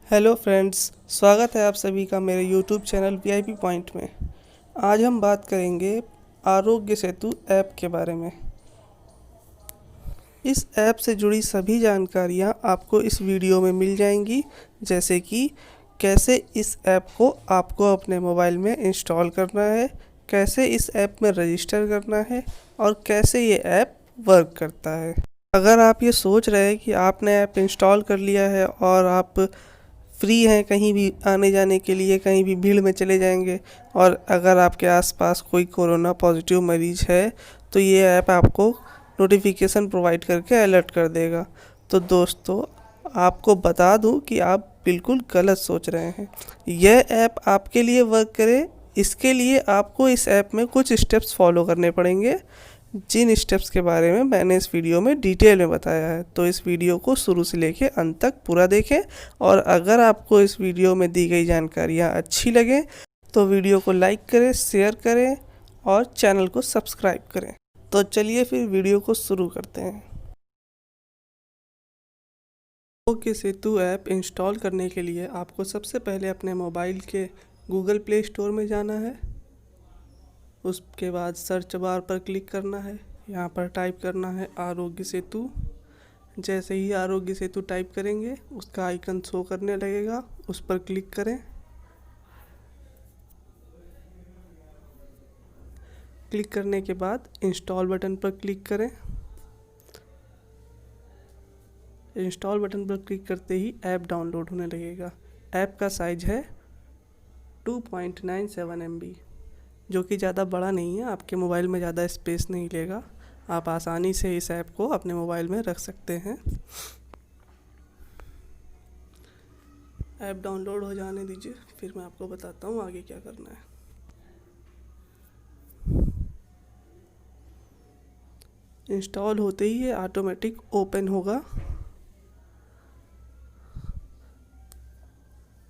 Hello friends, स्वागत है आप सभी का मेरे यूट्यूब चैनल वीआईपी पॉइंट में। आज हम बात करेंगे आरोग्य सेतु ऐप के बारे में। इस ऐप से जुड़ी सभी जानकारियां आपको इस वीडियो में मिल जाएंगी, जैसे कि कैसे इस ऐप को आपको अपने मोबाइल में इंस्टॉल करना है, कैसे इस ऐप में रजिस्टर करना है और कैसे ये ऐप वर्क करता है। अगर आप ये सोच रहे हैं कि आपने ऐप इंस्टॉल कर लिया है और आप फ्री हैं कहीं भी आने जाने के लिए, कहीं भी भीड़ में चले जाएंगे और अगर आपके आसपास कोई कोरोना पॉजिटिव मरीज है तो ये ऐप आपको नोटिफिकेशन प्रोवाइड करके अलर्ट कर देगा। तो दोस्तों, आपको बता दूं कि आप बिल्कुल गलत सोच रहे हैं। यह ऐप आपके लिए वर्क करे, इसके लिए आपको इस ऐप में कुछ स्टेप्स फॉलो करने पड़ेंगे, जिन स्टेप्स के बारे में मैंने इस वीडियो में डिटेल में बताया है। तो इस वीडियो को शुरू से लेके अंत तक पूरा देखें और अगर आपको इस वीडियो में दी गई जानकारियाँ अच्छी लगें तो वीडियो को लाइक करें, शेयर करें और चैनल को सब्सक्राइब करें। तो चलिए फिर वीडियो को शुरू करते हैं। आरोग्य सेतु ऐप इंस्टॉल करने के लिए आपको सबसे पहले अपने मोबाइल के गूगल प्ले स्टोर में जाना है। उसके बाद सर्च बार पर क्लिक करना है। यहाँ पर टाइप करना है आरोग्य सेतु। जैसे ही आरोग्य सेतु टाइप करेंगे उसका आइकन शो करने लगेगा, उस पर क्लिक करें। क्लिक करने के बाद इंस्टॉल बटन पर क्लिक करें। इंस्टॉल बटन पर क्लिक करते ही ऐप डाउनलोड होने लगेगा। ऐप का साइज है 2.97 MB, जो कि ज़्यादा बड़ा नहीं है, आपके मोबाइल में ज़्यादा स्पेस नहीं लेगा। आप आसानी से इस ऐप को अपने मोबाइल में रख सकते हैं। ऐप डाउनलोड हो जाने दीजिए, फिर मैं आपको बताता हूँ आगे क्या करना है। इंस्टॉल होते ही ये ऑटोमेटिक ओपन होगा।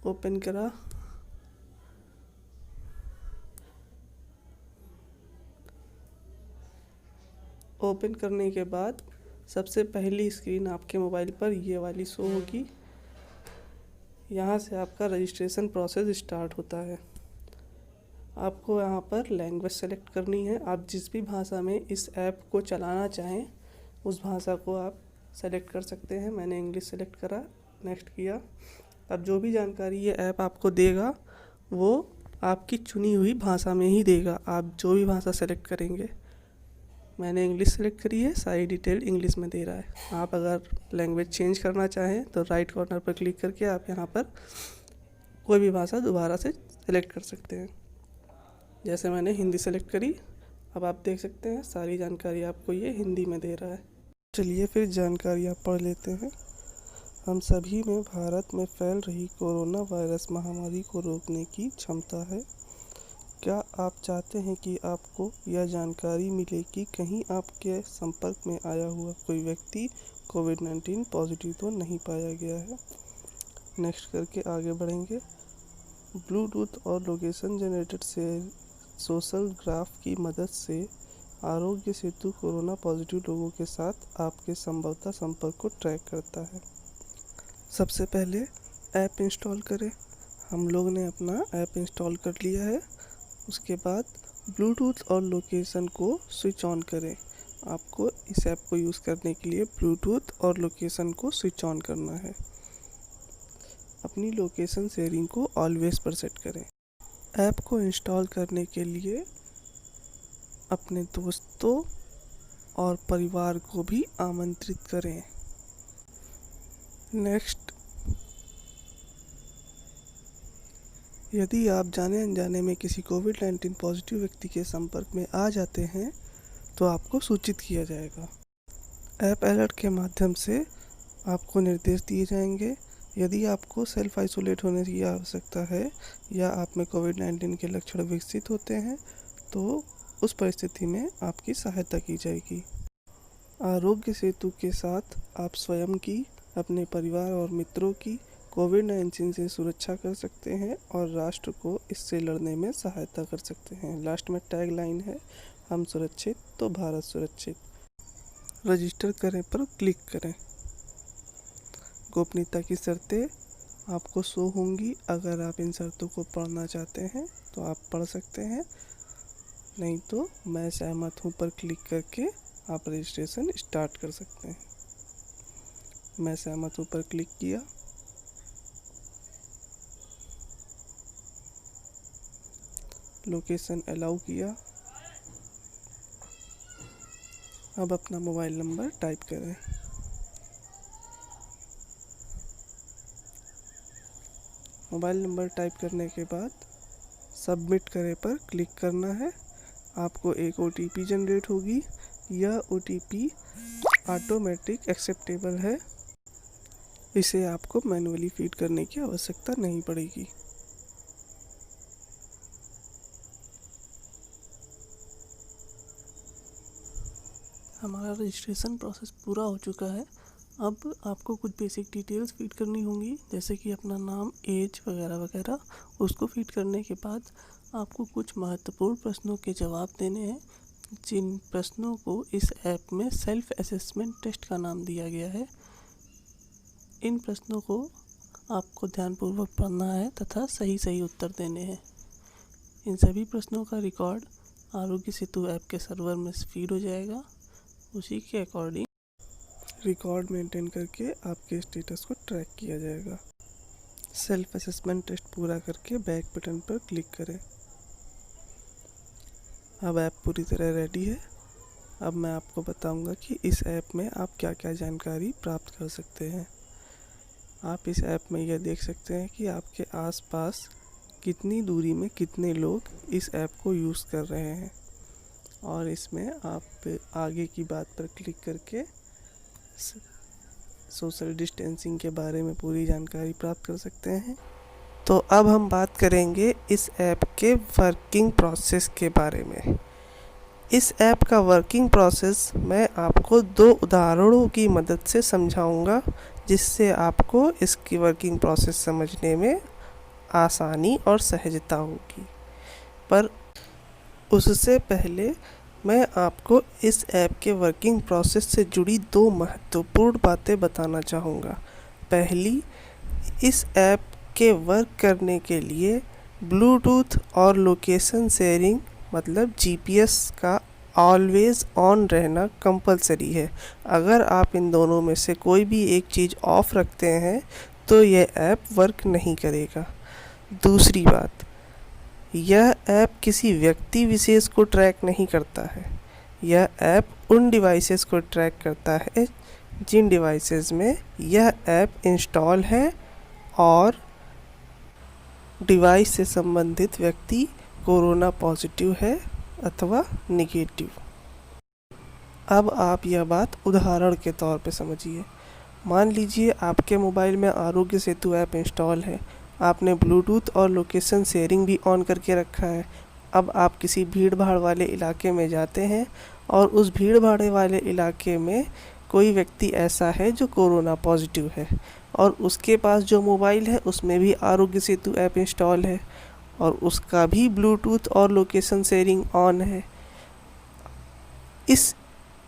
ओपन करा। ओपन करने के बाद सबसे पहली स्क्रीन आपके मोबाइल पर ये वाली शो होगी। यहाँ से आपका रजिस्ट्रेशन प्रोसेस स्टार्ट होता है। आपको यहाँ पर लैंग्वेज सेलेक्ट करनी है। आप जिस भी भाषा में इस ऐप को चलाना चाहें उस भाषा को आप सेलेक्ट कर सकते हैं। मैंने इंग्लिश सेलेक्ट करा, नेक्स्ट किया। अब जो भी जानकारी ये ऐप आपको देगा वो आपकी चुनी हुई भाषा में ही देगा, आप जो भी भाषा सेलेक्ट करेंगे। मैंने इंग्लिश सेलेक्ट करी है, सारी डिटेल इंग्लिश में दे रहा है। आप अगर लैंग्वेज चेंज करना चाहें तो राइट कॉर्नर पर क्लिक करके आप यहाँ पर कोई भी भाषा दोबारा से सेलेक्ट कर सकते हैं। जैसे मैंने हिंदी सेलेक्ट करी, अब आप देख सकते हैं सारी जानकारी आपको ये हिंदी में दे रहा है। चलिए फिर जानकारी आप पढ़ लेते हैं। हम सभी में भारत में फैल रही कोरोना वायरस महामारी को रोकने की क्षमता है। क्या आप चाहते हैं कि आपको यह जानकारी मिले कि कहीं आपके संपर्क में आया हुआ कोई व्यक्ति कोविड-19 पॉजिटिव तो नहीं पाया गया है? नेक्स्ट करके आगे बढ़ेंगे। ब्लूटूथ और लोकेशन जनरेटेड से सोशल ग्राफ की मदद से आरोग्य सेतु कोरोना पॉजिटिव लोगों के साथ आपके संभवतः संपर्क को ट्रैक करता है। सबसे पहले ऐप इंस्टॉल करें। हम लोग ने अपना ऐप इंस्टॉल कर लिया है। उसके बाद ब्लूटूथ और लोकेशन को स्विच ऑन करें। आपको इस ऐप को यूज़ करने के लिए ब्लूटूथ और लोकेशन को स्विच ऑन करना है। अपनी लोकेशन शेयरिंग को ऑलवेज पर सेट करें। ऐप को इंस्टॉल करने के लिए अपने दोस्तों और परिवार को भी आमंत्रित करें। नेक्स्ट, यदि आप जाने अनजाने में किसी कोविड-19 पॉजिटिव व्यक्ति के संपर्क में आ जाते हैं तो आपको सूचित किया जाएगा। ऐप अलर्ट के माध्यम से आपको निर्देश दिए जाएंगे। यदि आपको सेल्फ आइसोलेट होने की आवश्यकता है या आप में कोविड-19 के लक्षण विकसित होते हैं तो उस परिस्थिति में आपकी सहायता की जाएगी। आरोग्य सेतु के साथ आप स्वयं की, अपने परिवार और मित्रों की कोविड-19 से सुरक्षा कर सकते हैं और राष्ट्र को इससे लड़ने में सहायता कर सकते हैं। लास्ट में टैग लाइन है, हम सुरक्षित तो भारत सुरक्षित। रजिस्टर करें पर क्लिक करें। गोपनीयता की शर्तें आपको शो होंगी। अगर आप इन शर्तों को पढ़ना चाहते हैं तो आप पढ़ सकते हैं, नहीं तो मैं सहमत हूँ पर क्लिक करके आप रजिस्ट्रेशन स्टार्ट कर सकते हैं। मैं सहमत हूँ पर क्लिक किया। लोकेशन अलाउ किया। अब अपना मोबाइल नंबर टाइप करें। मोबाइल नंबर टाइप करने के बाद सबमिट करे पर क्लिक करना है। आपको एक OTP जनरेट होगी। यह OTP ऑटोमेटिक एक्सेप्टेबल है, इसे आपको मैन्युअली फीड करने की आवश्यकता नहीं पड़ेगी। हमारा रजिस्ट्रेशन प्रोसेस पूरा हो चुका है। अब आपको कुछ बेसिक डिटेल्स फीड करनी होंगी, जैसे कि अपना नाम, एज वगैरह वगैरह। उसको फीड करने के बाद आपको कुछ महत्वपूर्ण प्रश्नों के जवाब देने हैं, जिन प्रश्नों को इस ऐप में सेल्फ असेसमेंट टेस्ट का नाम दिया गया है। इन प्रश्नों को आपको ध्यानपूर्वक पढ़ना है तथा सही उत्तर देने हैं। इन सभी प्रश्नों का रिकॉर्ड आरोग्य सेतु ऐप के सर्वर में फीड हो जाएगा। उसी के अकॉर्डिंग रिकॉर्ड मेंटेन करके आपके स्टेटस को ट्रैक किया जाएगा। सेल्फ असेसमेंट टेस्ट पूरा करके बैक बटन पर क्लिक करें। अब ऐप पूरी तरह रेडी है। अब मैं आपको बताऊंगा कि इस ऐप में आप क्या क्या जानकारी प्राप्त कर सकते हैं। आप इस ऐप में यह देख सकते हैं कि आपके आसपास कितनी दूरी में कितने लोग इस ऐप को यूज़ कर रहे हैं, और इसमें आप आगे की बात पर क्लिक करके सोशल डिस्टेंसिंग के बारे में पूरी जानकारी प्राप्त कर सकते हैं। तो अब हम बात करेंगे इस ऐप के वर्किंग प्रोसेस के बारे में। इस ऐप का वर्किंग प्रोसेस मैं आपको 2 उदाहरणों की मदद से समझाऊंगा, जिससे आपको इसकी वर्किंग प्रोसेस समझने में आसानी और सहजता होगी। पर उससे पहले मैं आपको इस ऐप के वर्किंग प्रोसेस से जुड़ी 2 महत्वपूर्ण बातें बताना चाहूँगा। पहली, इस ऐप के वर्क करने के लिए ब्लूटूथ और लोकेशन शेयरिंग मतलब GPS का ऑलवेज ऑन रहना कंपलसरी है। अगर आप इन दोनों में से कोई भी एक चीज़ ऑफ रखते हैं तो यह ऐप वर्क नहीं करेगा। दूसरी बात, यह ऐप किसी व्यक्ति विशेष को ट्रैक नहीं करता है। यह ऐप उन डिवाइसेस को ट्रैक करता है जिन डिवाइसेस में यह ऐप इंस्टॉल है और डिवाइस से संबंधित व्यक्ति कोरोना पॉजिटिव है अथवा निगेटिव। अब आप यह बात उदाहरण के तौर पे समझिए। मान लीजिए आपके मोबाइल में आरोग्य सेतु ऐप इंस्टॉल है। आपने ब्लूटूथ और लोकेशन शेयरिंग भी ऑन करके रखा है। अब आप किसी भीड़ भाड़ वाले इलाके में जाते हैं और उस भीड़ भाड़ वाले इलाके में कोई व्यक्ति ऐसा है जो कोरोना पॉजिटिव है, और उसके पास जो मोबाइल है उसमें भी आरोग्य सेतु ऐप इंस्टॉल है और उसका भी ब्लूटूथ और लोकेशन शेयरिंग ऑन है। इस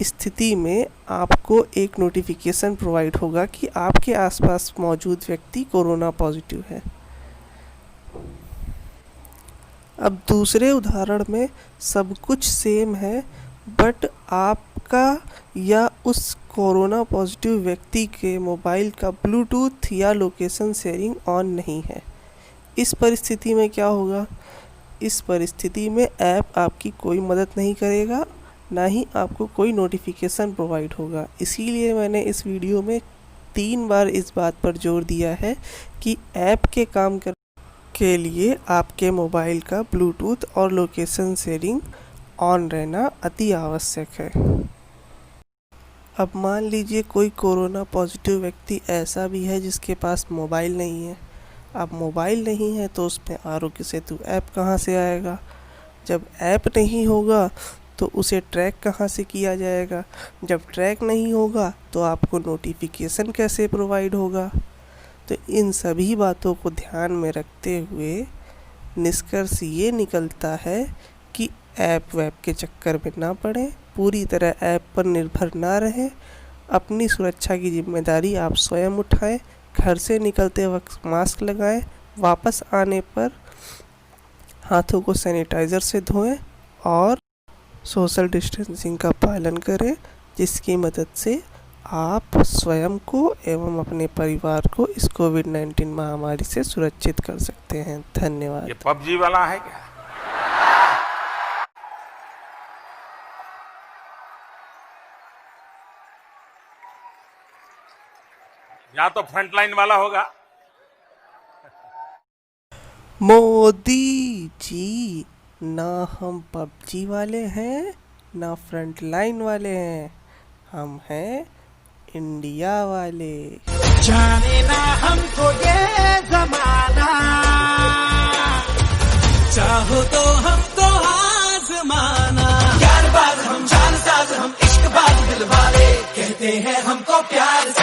स्थिति में आपको एक नोटिफिकेशन प्रोवाइड होगा कि आपके आसपास मौजूद व्यक्ति कोरोना पॉजिटिव है। अब दूसरे उदाहरण में सब कुछ सेम है, बट आपका या उस कोरोना पॉजिटिव व्यक्ति के मोबाइल का ब्लूटूथ या लोकेशन शेयरिंग ऑन नहीं है। इस परिस्थिति में क्या होगा? इस परिस्थिति में ऐप आपकी कोई मदद नहीं करेगा, ना ही आपको कोई नोटिफिकेशन प्रोवाइड होगा। इसीलिए मैंने इस वीडियो में 3 बार इस बात पर जोर दिया है कि ऐप के काम के लिए आपके मोबाइल का ब्लूटूथ और लोकेशन शेयरिंग ऑन रहना अति आवश्यक है। अब मान लीजिए कोई कोरोना पॉजिटिव व्यक्ति ऐसा भी है जिसके पास मोबाइल नहीं है। अब मोबाइल नहीं है तो उसमें आरोग्य सेतु ऐप कहाँ से आएगा? जब ऐप नहीं होगा तो उसे ट्रैक कहाँ से किया जाएगा? जब ट्रैक नहीं होगा तो आपको नोटिफिकेशन कैसे प्रोवाइड होगा? तो इन सभी बातों को ध्यान में रखते हुए निष्कर्ष ये निकलता है कि ऐप वेब के चक्कर में ना पड़ें, पूरी तरह ऐप पर निर्भर ना रहें, अपनी सुरक्षा की जिम्मेदारी आप स्वयं उठाएं, घर से निकलते वक्त मास्क लगाएं, वापस आने पर हाथों को सैनिटाइज़र से धोएं और सोशल डिस्टेंसिंग का पालन करें, जिसकी मदद से आप स्वयं को एवं अपने परिवार को इस कोविड-19 महामारी से सुरक्षित कर सकते हैं। धन्यवाद। ये पबजी वाला है क्या? या तो फ्रंटलाइन वाला होगा। मोदी जी, ना हम पबजी वाले हैं ना फ्रंटलाइन वाले हैं, हम हैं इंडिया वाले। जाने ना हमको ये जमाना, चाहो तो हमको आजमाना। यार बाज हम, जान साज हम, इश्क बाज दिल वाले, कहते हैं हमको प्यार से।